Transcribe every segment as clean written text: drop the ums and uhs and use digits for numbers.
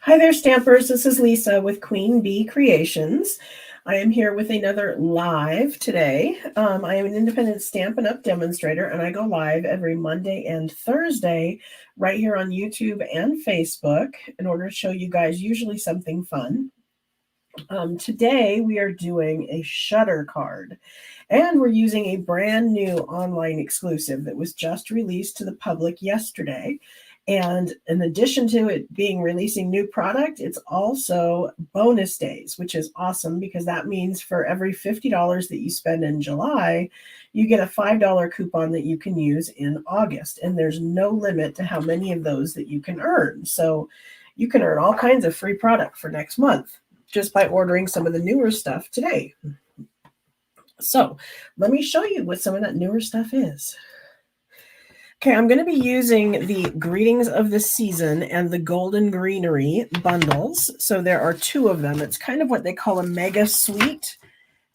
Hi there, Stampers. This is Lisa with Queen Bee Creations. I am here with another live today. I am an independent Stampin' Up! Demonstrator, and I go live every Monday and Thursday right here on YouTube and Facebook in order to show you guys usually something fun. Today we are doing a shutter card, and we're using a brand new online exclusive that was just released to the public yesterday. And in addition to it being releasing new product, it's also bonus days, which is awesome because that means for every $50 that you spend in July, you get a $5 coupon that you can use in August. And there's no limit to how many of those that you can earn. So you can earn all kinds of free product for next month just by ordering some of the newer stuff today. So let me show you what some of that newer stuff is. Okay, I'm going to be using the Greetings of the Season and the Golden Greenery bundles. So there are two of them. It's kind of what they call a mega suite,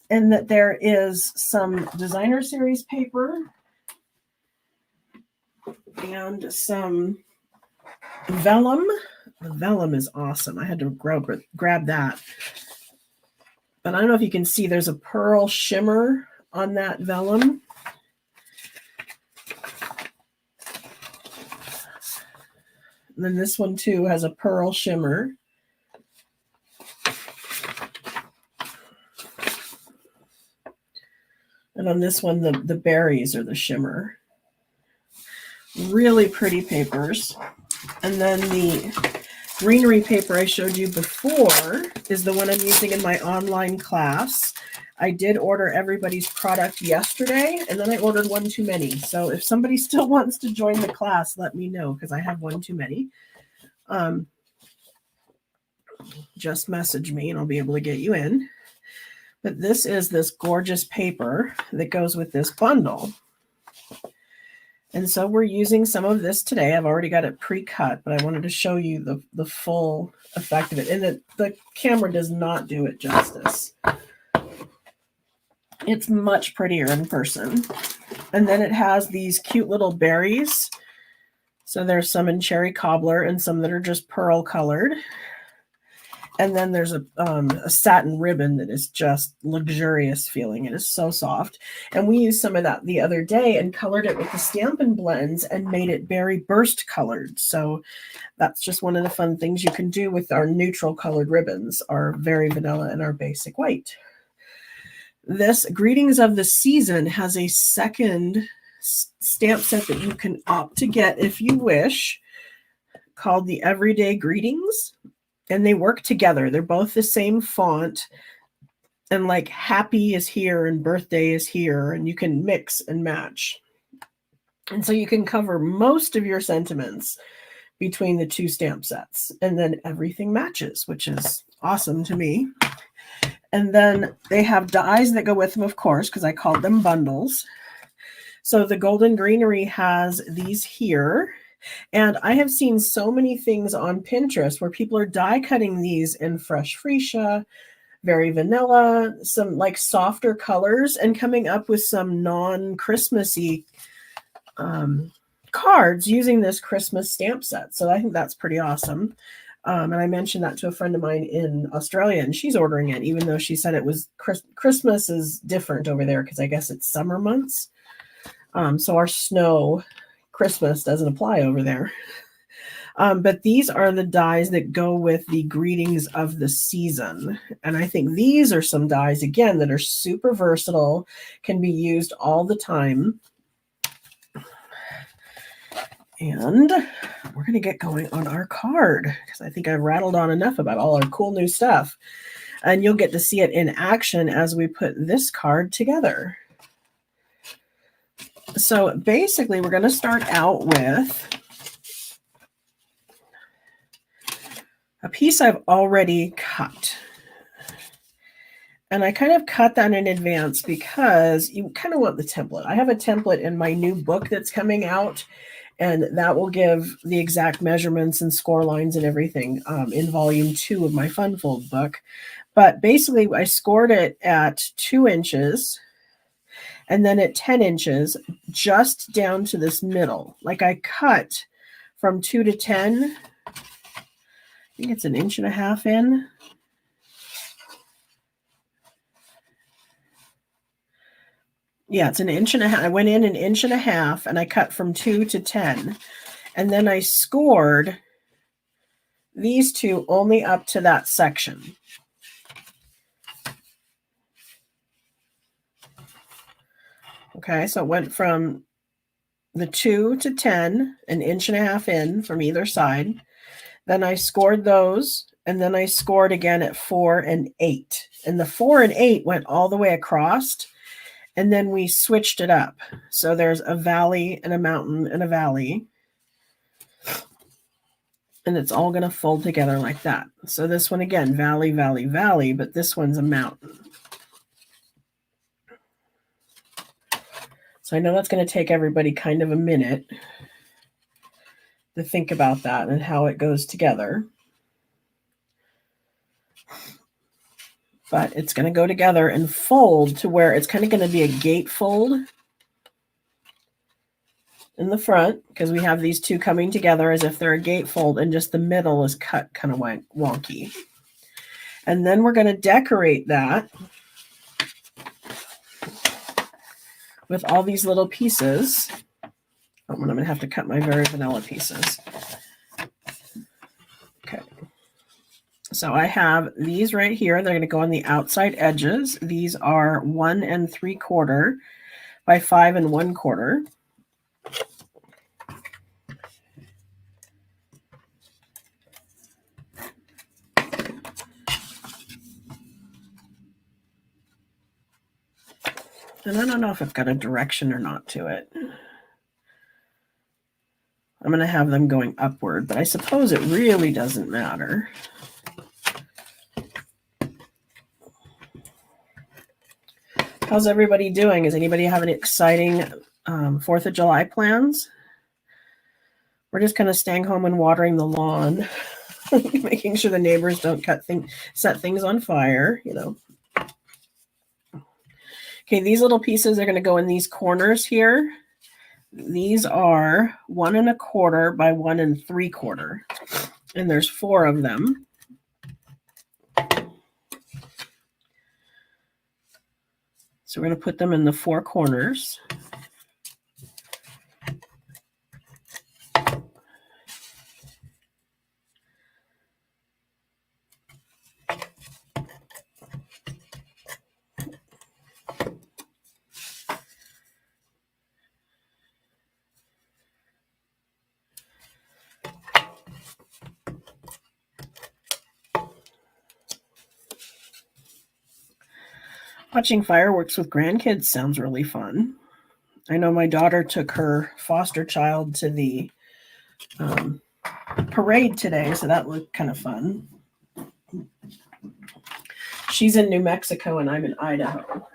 and that there is some designer series paper and some vellum. The vellum is awesome. I had to grab that. But I don't know if you can see, there's a pearl shimmer on that vellum. And then this one too has a pearl shimmer. And on this one, the berries are the shimmer. Really pretty papers. And then the greenery paper I showed you before is the one I'm using in my online class. I did order everybody's product yesterday, and then I ordered one too many. So if somebody still wants to join the class, let me know because I have one too many. Just message me and I'll be able to get you in. But this is this gorgeous paper that goes with this bundle. And so we're using some of this today. I've already got it pre-cut, but I wanted to show you the full effect of it. And the camera does not do it justice. It's much prettier in person. And then it has these cute little berries. So there's some in cherry cobbler and some that are just pearl colored. And then there's a satin ribbon that is just luxurious feeling. It is so soft. And we used some of that the other day and colored it with the Stampin' blends and made it berry burst colored. So that's just one of the fun things you can do with our neutral colored ribbons, our very vanilla and our basic white. This Greetings of the Season has a second stamp set that you can opt to get if you wish, called the Everyday Greetings. And they work together. They're both the same font. And like happy is here and birthday is here. And you can mix and match. And so you can cover most of your sentiments between the two stamp sets. And then everything matches, which is awesome to me. And then they have dies that go with them, of course, because I called them bundles. So the Golden Greenery has these here. And I have seen so many things on Pinterest where people are die cutting these in fresh freesia, very vanilla, some like softer colors, and coming up with some non-Christmassy cards using this Christmas stamp set. So I think that's pretty awesome. And I mentioned that to a friend of mine in Australia, and she's ordering it, even though she said it was Christmas is different over there because I guess it's summer months. So our snow Christmas doesn't apply over there. But these are the dies that go with the Greetings of the Season. And I think these are some dies, again, that are super versatile, can be used all the time. And we're going to get going on our card because I think I've rattled on enough about all our cool new stuff. And you'll get to see it in action as we put this card together. So basically, we're going to start out with a piece I've already cut. And I kind of cut that in advance because you kind of want the template. I have a template in my new book that's coming out, and that will give the exact measurements and score lines and everything in volume 2 of my Fun Fold book. But basically, I scored it at 2 inches and then at 10 inches, just down to this middle. Like I cut from 2 to 10, I think it's 1.5 inches in. Yeah, it's 1.5 inches. I went in 1.5 inches and I cut from 2 to 10. And then I scored these two only up to that section. Okay, so it went from the 2 to 10, 1.5 inches in from either side. Then I scored those, and then I scored again at 4 and 8. And the 4 and 8 went all the way across, and then we switched it up. So there's a valley and a mountain and a valley. And it's all going to fold together like that. So this one again, valley, valley, valley, but this one's a mountain. So I know that's going to take everybody kind of a minute to think about that and how it goes together. But it's going to go together and fold to where it's kind of going to be a gate fold in the front, because we have these two coming together as if they're a gate fold, and just the middle is cut kind of wonky. And then we're going to decorate that with all these little pieces. I'm going to have to cut my very vanilla pieces. Okay. So I have these right here. They're going to go on the outside edges. These are 1 3/4 by 5 1/4. And I don't know if I've got a direction or not to it. I'm going to have them going upward, but I suppose it really doesn't matter. How's everybody doing? Is anybody having exciting 4th of July plans? We're just kind of staying home and watering the lawn, making sure the neighbors don't set things on fire, you know. Okay, these little pieces are going to go in these corners here. These are 1 1/4 by 1 3/4, and there's 4 of them. So we're going to put them in the 4 corners. Watching fireworks with grandkids sounds really fun. I know my daughter took her foster child to the parade today, so that looked kind of fun. She's in New Mexico and I'm in Idaho.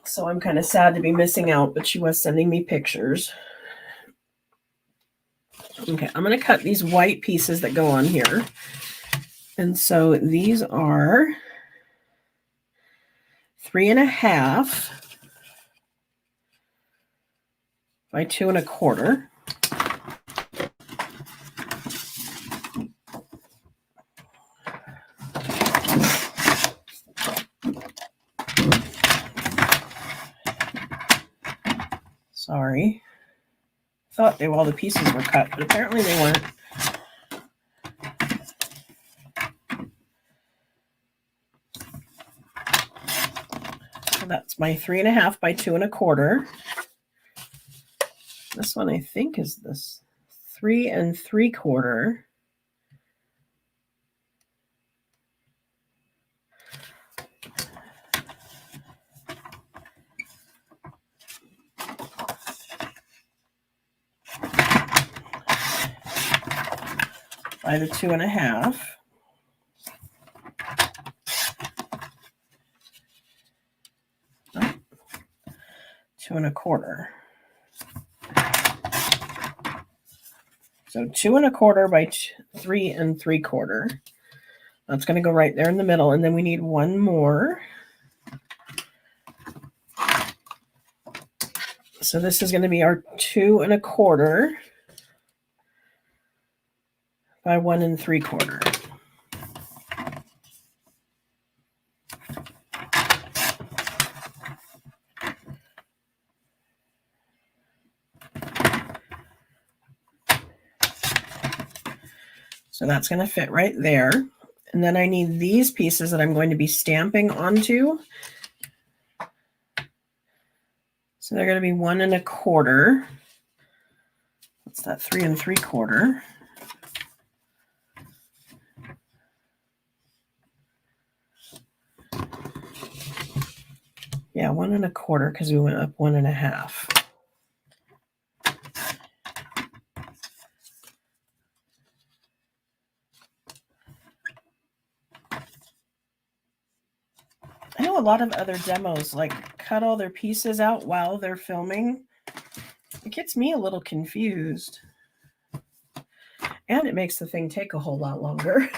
So I'm kind of sad to be missing out, but she was sending me pictures. Okay, I'm going to cut these white pieces that go on here. And so these are 3 1/2 by 2 1/4. Sorry. Thought all the pieces were cut, but apparently they weren't. So that's my 3 1/2 by 2 1/4. This one I think is this 3 3/4. By the 2 1/2. 2 1/4. So 2 1/4 by 3 3/4. That's going to go right there in the middle. And then we need one more. So this is going to be our 2 1/4 by 1 3/4. So that's going to fit right there. And then I need these pieces that I'm going to be stamping onto. So they're going to be 1 1/4. What's that? 3 3/4. Yeah, 1 1/4 because we went up 1 1/2. I know a lot of other demos like cut all their pieces out while they're filming. It gets me a little confused. And it makes the thing take a whole lot longer.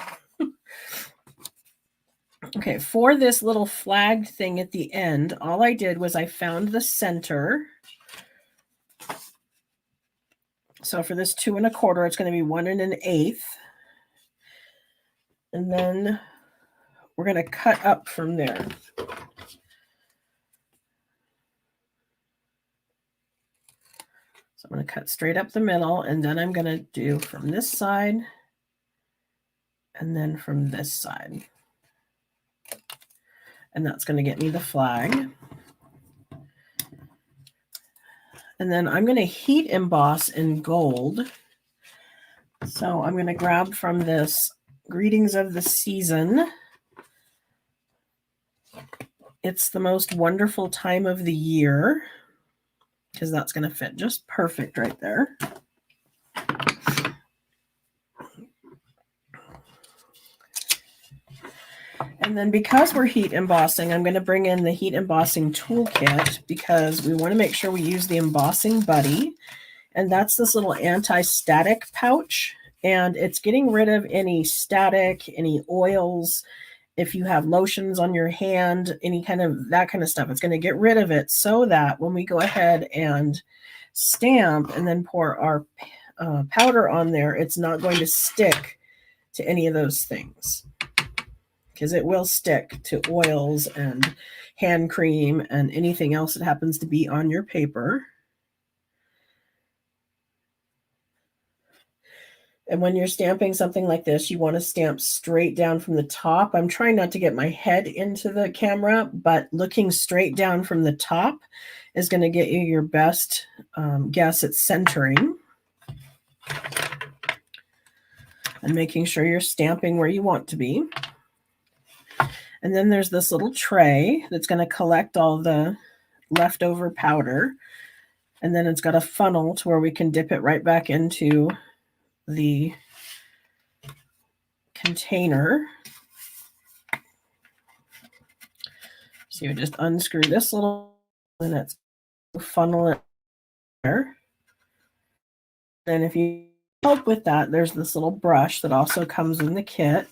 Okay, for this little flagged thing at the end, all I did was I found the center. So for this 2 1/4, it's going to be 1 1/8. And then we're going to cut up from there. So I'm going to cut straight up the middle, and then I'm going to do from this side and then from this side. And that's going to get me the flag. And then I'm going to heat emboss in gold. So I'm going to grab from this Greetings of the Season. It's the most wonderful time of the year, because that's going to fit just perfect right there. And then because we're heat embossing, I'm going to bring in the heat embossing toolkit because we want to make sure we use the embossing buddy. And that's this little anti-static pouch. And it's getting rid of any static, any oils. If you have lotions on your hand, any kind of that kind of stuff, it's going to get rid of it so that when we go ahead and stamp and then pour our powder on there, it's not going to stick to any of those things. Because it will stick to oils and hand cream and anything else that happens to be on your paper. And when you're stamping something like this, you want to stamp straight down from the top. I'm trying not to get my head into the camera, but looking straight down from the top is going to get you your best guess at centering. And making sure you're stamping where you want to be. And then there's this little tray that's going to collect all the leftover powder. And then it's got a funnel to where we can dip it right back into the container. So you just unscrew this little, and it's funnel it there. And if you help with that, there's this little brush that also comes in the kit.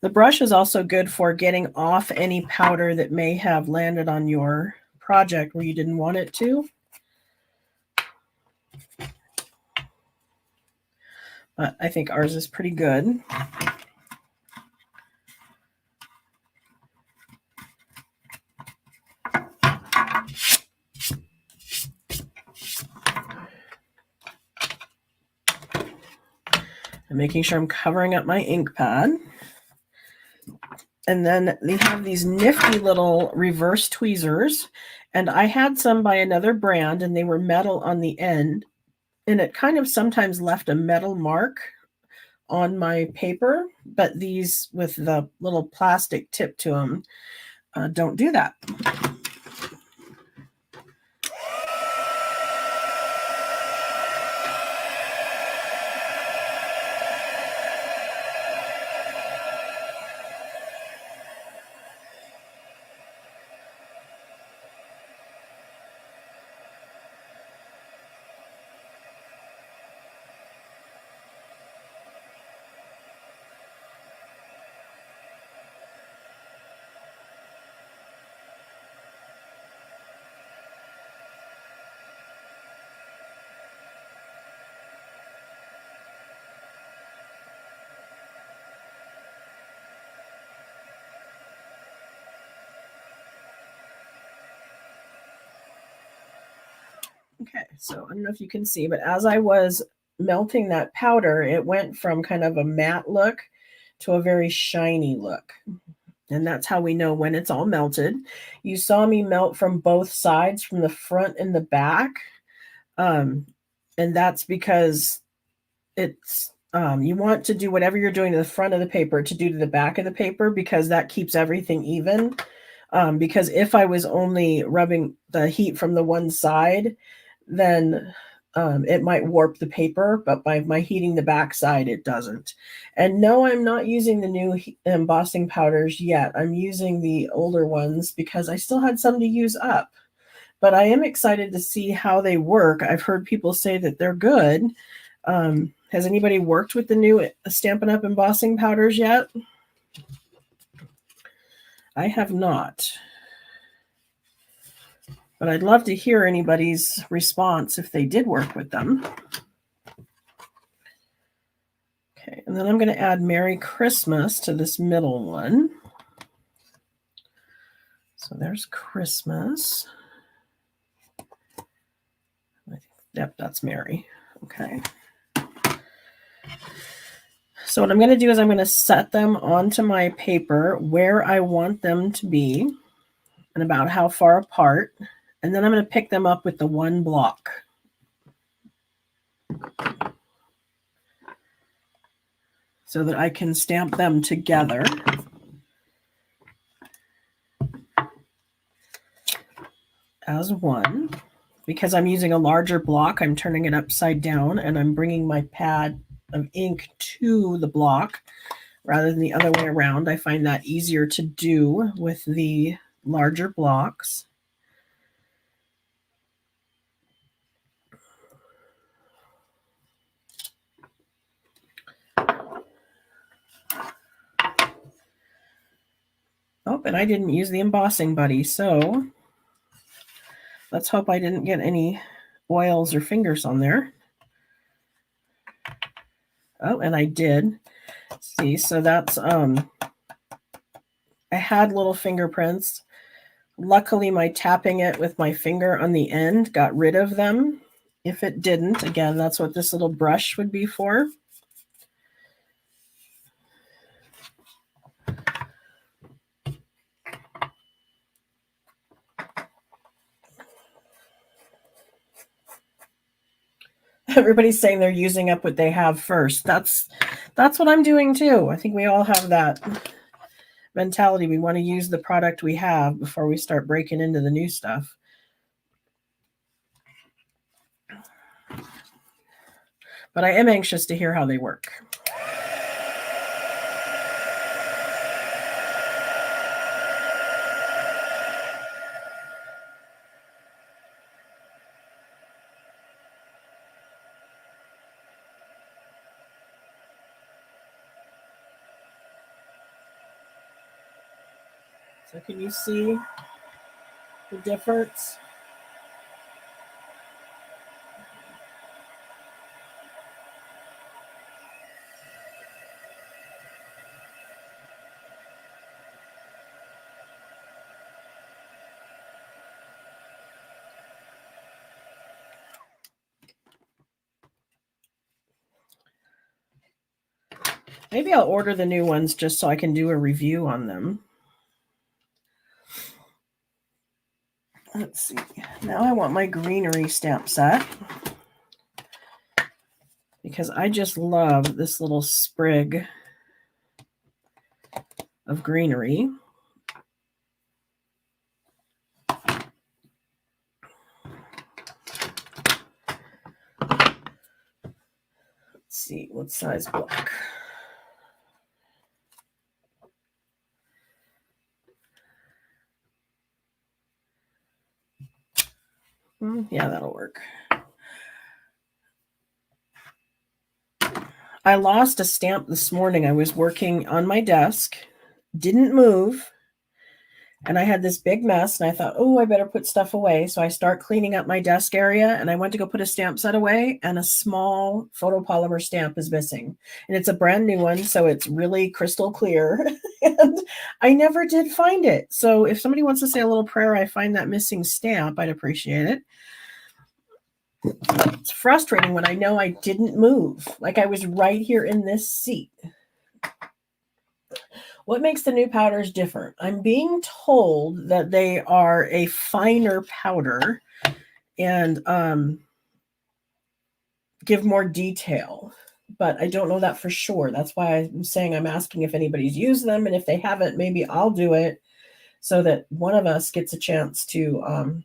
The brush is also good for getting off any powder that may have landed on your project where you didn't want it to. But I think ours is pretty good. I'm making sure I'm covering up my ink pad. And then they have these nifty little reverse tweezers. And I had some by another brand, and they were metal on the end. And it kind of sometimes left a metal mark on my paper. But these with the little plastic tip to them don't do that. Okay, so I don't know if you can see, but as I was melting that powder, it went from kind of a matte look to a very shiny look. And that's how we know when it's all melted. You saw me melt from both sides, from the front and the back. And that's because it's you want to do whatever you're doing to the front of the paper to do to the back of the paper, because that keeps everything even. Because if I was only rubbing the heat from the one side, then it might warp the paper, but by my heating the back side, it doesn't. And no, I'm not using the new embossing powders yet. I'm using the older ones because I still had some to use up. But I am excited to see how they work. I've heard people say that they're good. Has anybody worked with the new Stampin' Up! Embossing powders yet? I have not. But I'd love to hear anybody's response if they did work with them. Okay, and then I'm going to add Merry Christmas to this middle one. So there's Christmas. Yep, that's Merry. Okay. So what I'm going to do is I'm going to set them onto my paper where I want them to be and about how far apart. And then I'm going to pick them up with the one block. So that I can stamp them together. As one. Because I'm using a larger block, I'm turning it upside down and I'm bringing my pad of ink to the block rather than the other way around. I find that easier to do with the larger blocks. Oh, and I didn't use the embossing buddy, so let's hope I didn't get any oils or fingers on there. Oh, and I did. See, so that's, I had little fingerprints. Luckily, my tapping it with my finger on the end got rid of them. If it didn't, again, that's what this little brush would be for. Everybody's saying they're using up what they have first. That's what I'm doing too. I think we all have that mentality. We want to use the product we have before we start breaking into the new stuff. But I am anxious to hear how they work. So can you see the difference? Maybe I'll order the new ones just so I can do a review on them. Let's see. Now I want my Greenery stamp set because I just love this little sprig of greenery. Let's see, what size block? Yeah, that'll work. I lost a stamp this morning. I was working on my desk, didn't move, and I had this big mess, and I thought, oh, I better put stuff away. So I start cleaning up my desk area, and I went to go put a stamp set away, and a small photopolymer stamp is missing. And it's a brand new one, so it's really crystal clear. And I never did find it. So if somebody wants to say a little prayer, I find that missing stamp, I'd appreciate it. It's frustrating when I know I didn't move. Like I was right here in this seat. What makes the new powders different? I'm being told that they are a finer powder and give more detail, but I don't know that for sure. That's why I'm saying I'm asking if anybody's used them, and if they haven't, maybe I'll do it so that one of us gets a chance to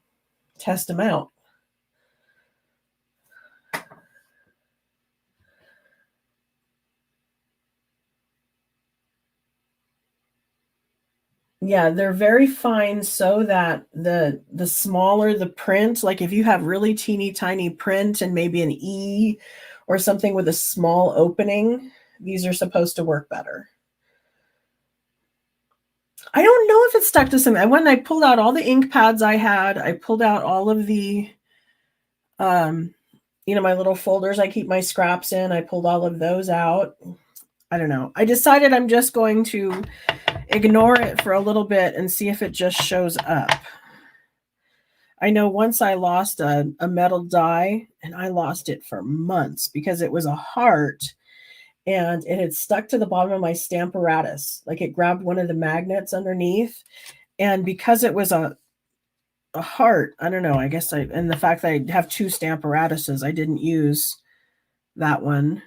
test them out. Yeah, they're very fine so that the smaller the print, like if you have really teeny tiny print and maybe an E or something with a small opening, these are supposed to work better. I don't know if it's stuck to something. When I pulled out all the ink pads I had, I pulled out all of the my little folders I keep my scraps in. I pulled all of those out. I don't know. I decided I'm just going to ignore it for a little bit and see if it just shows up. I know once I lost a metal die, and I lost it for months because it was a heart and it had stuck to the bottom of my Stamparatus. Like it grabbed one of the magnets underneath. And because it was a heart, I don't know, I guess and the fact that I have two Stamparatuses, I didn't use that one.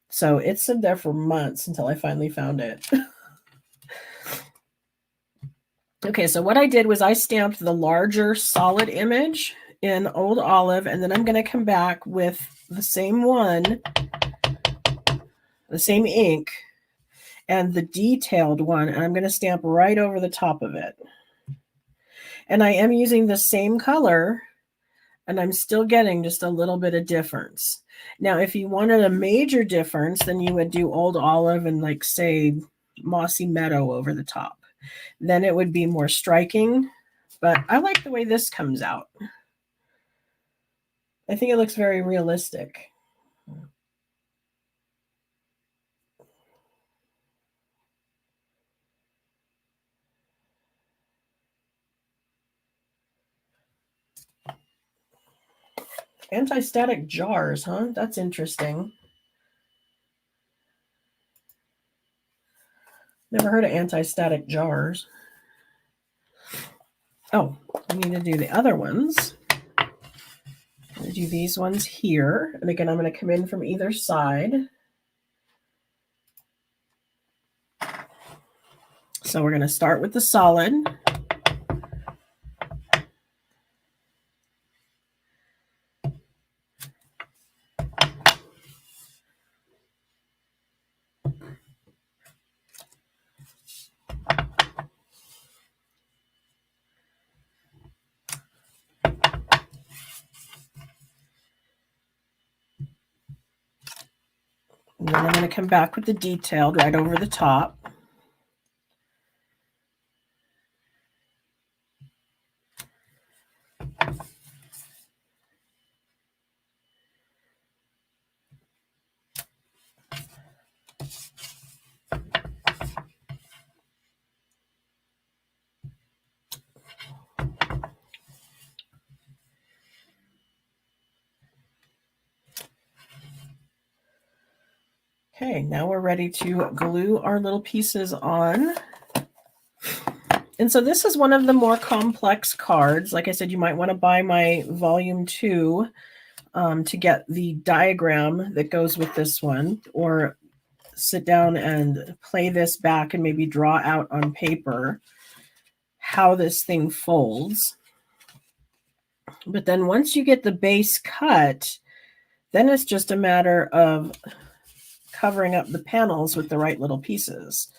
So it stood there for months until I finally found it. Okay, so what I did was I stamped the larger solid image in Old Olive, and then I'm going to come back with the same one, the same ink, and the detailed one, and I'm going to stamp right over the top of it. And I am using the same color, and I'm still getting just a little bit of difference. Now, if you wanted a major difference, then you would do Old Olive and like say Mossy Meadow over the top. Then it would be more striking, but I like the way this comes out. I think it looks very realistic. Anti-static jars, huh? That's interesting. Never heard of anti-static jars. Oh, I need to do the other ones. I'm going to do these ones here. And again, I'm going to come in from either side. So we're going to start with the solid. And then I'm going to come back with the detailed right over the top. Okay, now we're ready to glue our little pieces on. And so this is one of the more complex cards. Like I said, you might want to buy my volume 2 to get the diagram that goes with this one, or sit down and play this back and maybe draw out on paper how this thing folds. But then once you get the base cut, then it's just a matter of covering up the panels with the right little pieces.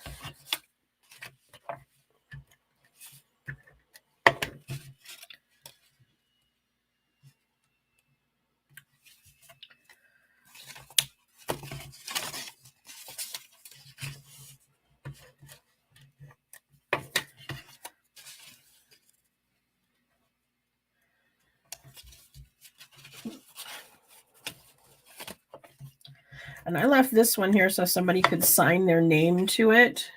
And I left this one here so somebody could sign their name to it.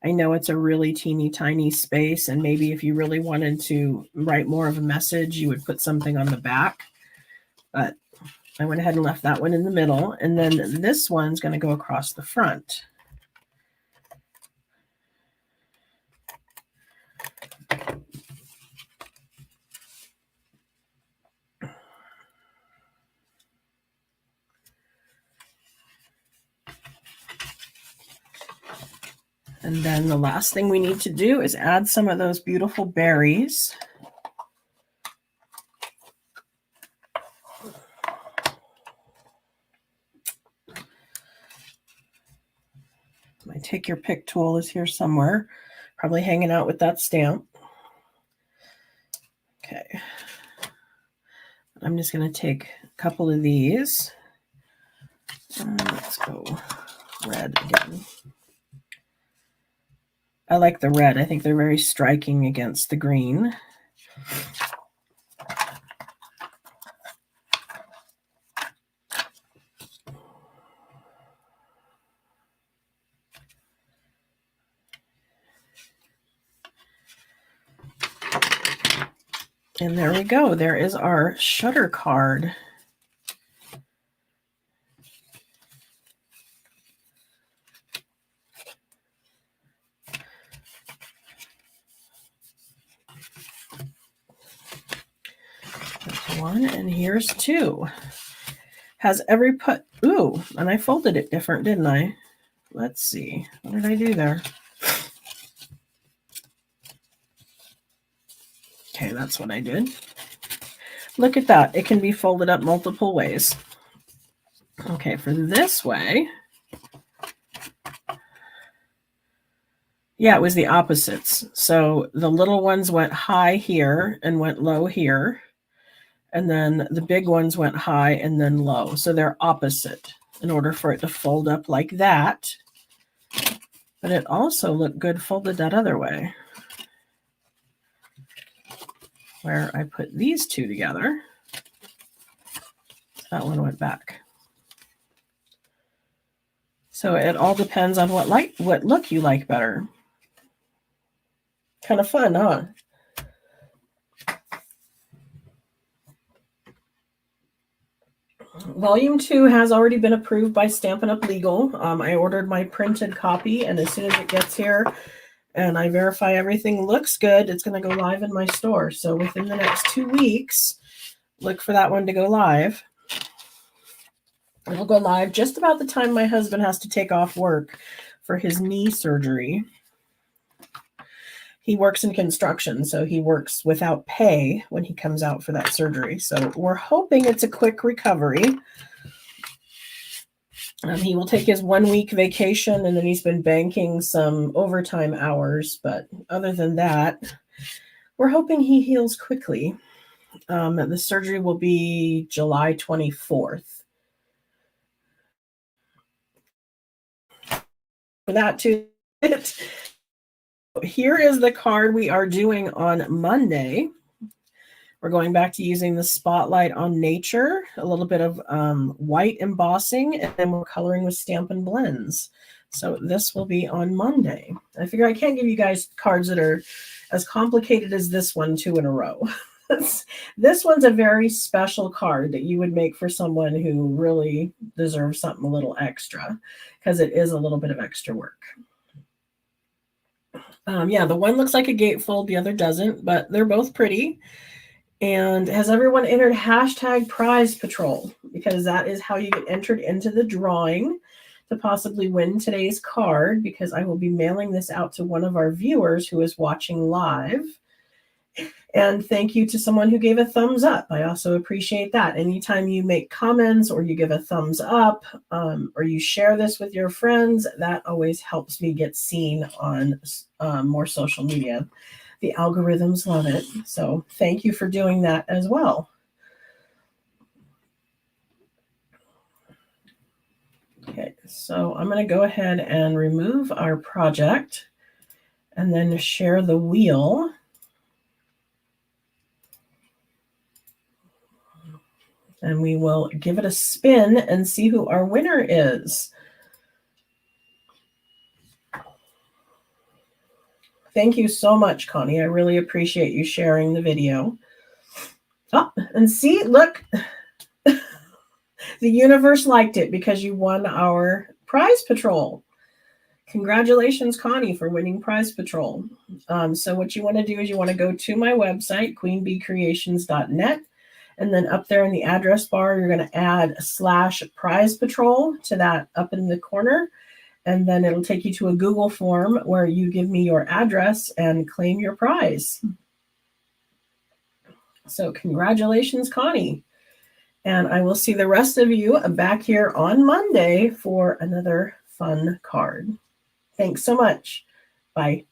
I know it's a really teeny tiny space, and maybe if you really wanted to write more of a message, you would put something on the back. but I went ahead and left that one in the middle. And then this one's going to go across the front. And then the last thing we need to do is add some of those beautiful berries. My take your pick tool is here somewhere, probably hanging out with that stamp. Okay. I'm just going to take a couple of these. Let's go red again. I like the red. I think they're very striking against the green. And there we go. There is our shutter card. There's one, and here's two. Has every put, ooh, and I folded it different, didn't I? Let's see. What did I do there? Okay, that's what I did. Look at that. It can be folded up multiple ways. Okay, for this way, yeah, it was the opposites. So the little ones went high here and went low here. And then the big ones went high and then low. So they're opposite in order for it to fold up like that. But it also looked good folded that other way, where I put these two together. That one went back. So it all depends on what look you like better. Kind of fun, huh? Volume 2 has already been approved by Stampin' Up! Legal. I ordered my printed copy, and as soon as it gets here and I verify everything looks good, it's going to go live in my store. So within the next 2 weeks, look for that one to go live. It'll go live just about the time my husband has to take off work for his knee surgery. He works in construction, so he works without pay when he comes out for that surgery. So we're hoping it's a quick recovery. He will take his 1 week vacation, and then he's been banking some overtime hours. But other than that, we're hoping he heals quickly. The surgery will be July 24th. For that too. Here is the card we are doing on Monday. We're going back to using the Spotlight on Nature, a little bit of white embossing, and then we're coloring with Stampin' Blends. So this will be on Monday. I figure I can't give you guys cards that are as complicated as this one 2 in a row. This one's a very special card that you would make for someone who really deserves something a little extra, because it is a little bit of extra work. Yeah, the one looks like a gatefold, the other doesn't, but they're both pretty. And has everyone entered hashtag Prize Patrol? Because that is how you get entered into the drawing to possibly win today's card, because I will be mailing this out to one of our viewers who is watching live. And thank you to someone who gave a thumbs up. I also appreciate that. Anytime you make comments or you give a thumbs up or you share this with your friends, that always helps me get seen on more social media. The algorithms love it. So thank you for doing that as well. Okay, so I'm going to go ahead and remove our project and then share the wheel. And we will give it a spin and see who our winner is. Thank you so much, Connie. I really appreciate you sharing the video. Oh, and see, look, The universe liked it because you won our prize patrol. Congratulations, Connie, for winning Prize Patrol. So what you want to do is you want to go to my website, queenbeecreations.net, and then up there in the address bar, you're going to add /Prize Patrol to that up in the corner, and then it'll take you to a Google form where you give me your address and claim your prize. So congratulations, Connie. And I will see the rest of you back here on Monday for another fun card. Thanks so much. Bye.